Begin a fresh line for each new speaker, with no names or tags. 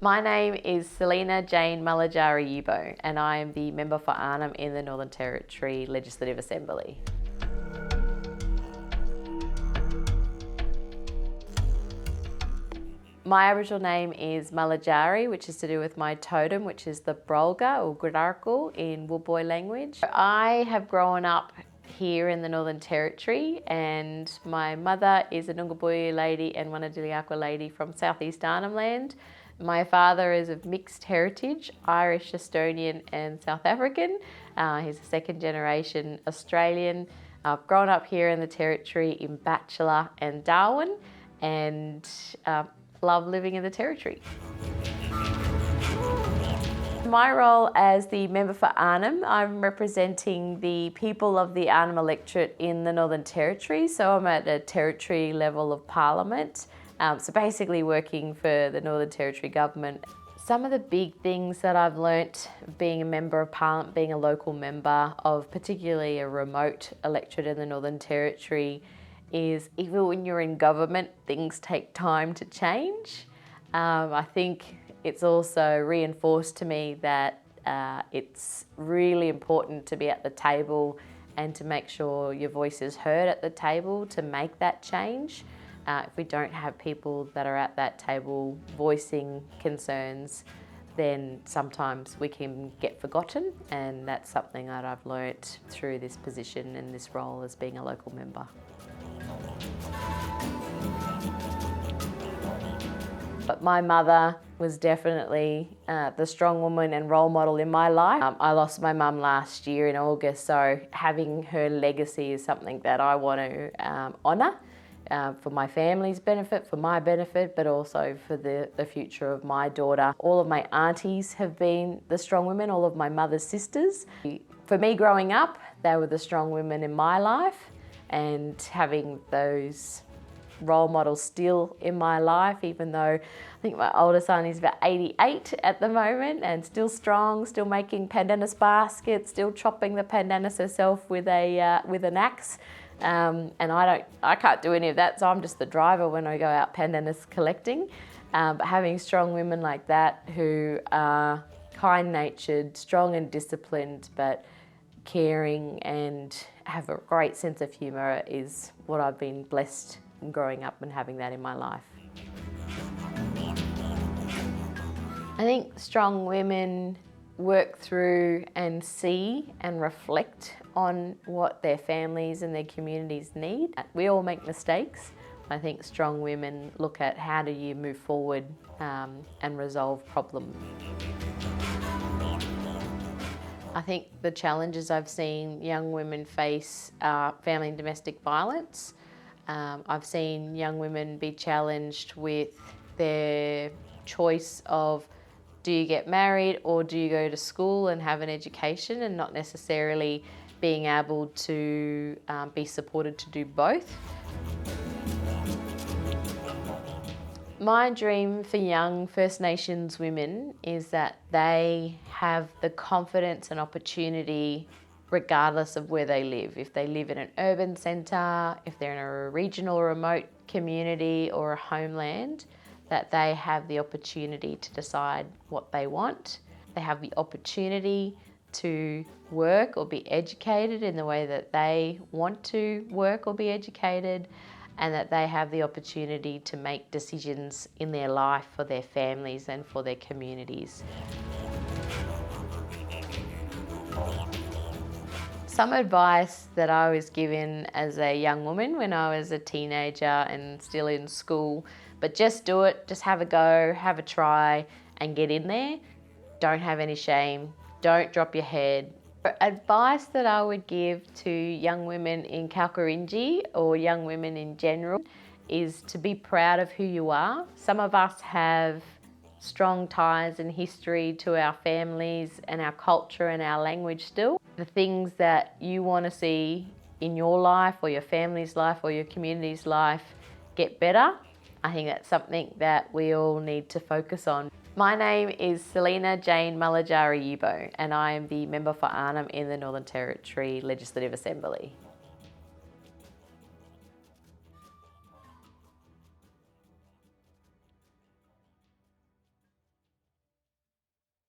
My name is Selena Jane Malajari Uibo, and I am the member for Arnhem in the Northern Territory Legislative Assembly. My Aboriginal name is Malajari, which is to do with my totem, which is the Brolga or Gurarkal in Uibo language. I have grown up here in the Northern Territory, and my mother is a Nungabuyi lady and Wanadiliaqua lady from southeast Arnhem Land. My father is of mixed heritage, Irish, Estonian and South African. He's a second generation Australian. I've grown up here in the Territory in Bachelor and Darwin, and love living in the Territory. My role as the member for Arnhem, I'm representing the people of the Arnhem electorate in the Northern Territory, so I'm at a territory level of Parliament, so basically working for the Northern Territory government. Some of the big things that I've learnt being a member of Parliament, being a local member of particularly a remote electorate in the Northern Territory, is even when you're in government, things take time to change. I think it's also reinforced to me that it's really important to be at the table and to make sure your voice is heard at the table to make that change. If we don't have people that are at that table voicing concerns, then sometimes we can get forgotten, and that's something that I've learnt through this position and this role as being a local member. But my mother was definitely the strong woman and role model in my life. I lost my mum last year in August, so having her legacy is something that I want to honour for my family's benefit, for my benefit, but also for the future of my daughter. All of my aunties have been the strong women, all of my mother's sisters. For me growing up, they were the strong women in my life, and having those role models still in my life, even though I think my oldest son is about 88 at the moment and still strong, still making pandanus baskets, still chopping the pandanus herself with an axe. And I can't do any of that, so I'm just the driver when I go out pandanus collecting. But having strong women like that who are kind-natured, strong and disciplined, but caring and have a great sense of humour is what I've been blessed in growing up and having that in my life. I think strong women work through and see and reflect on what their families and their communities need. We all make mistakes. I think strong women look at how do you move forward and resolve problems. I think the challenges I've seen young women face are family and domestic violence. I've seen young women be challenged with their choice of, do you get married or do you go to school and have an education, and not necessarily being able to be supported to do both. My dream for young First Nations women is that they have the confidence and opportunity regardless of where they live. If they live in an urban centre, if they're in a regional or remote community or a homeland, that they have the opportunity to decide what they want. They have the opportunity to work or be educated in the way that they want to work or be educated, and that they have the opportunity to make decisions in their life for their families and for their communities. Some advice that I was given as a young woman when I was a teenager and still in school, but just do it, just have a go, have a try and get in there. Don't have any shame, don't drop your head. Advice that I would give to young women in Kalkarinji or young women in general is to be proud of who you are. Some of us have strong ties and history to our families and our culture and our language still. The things that you want to see in your life or your family's life or your community's life get better, I think that's something that we all need to focus on. My name is Selena Jane Malajari Uibo, and I am the member for Arnhem in the Northern Territory Legislative Assembly.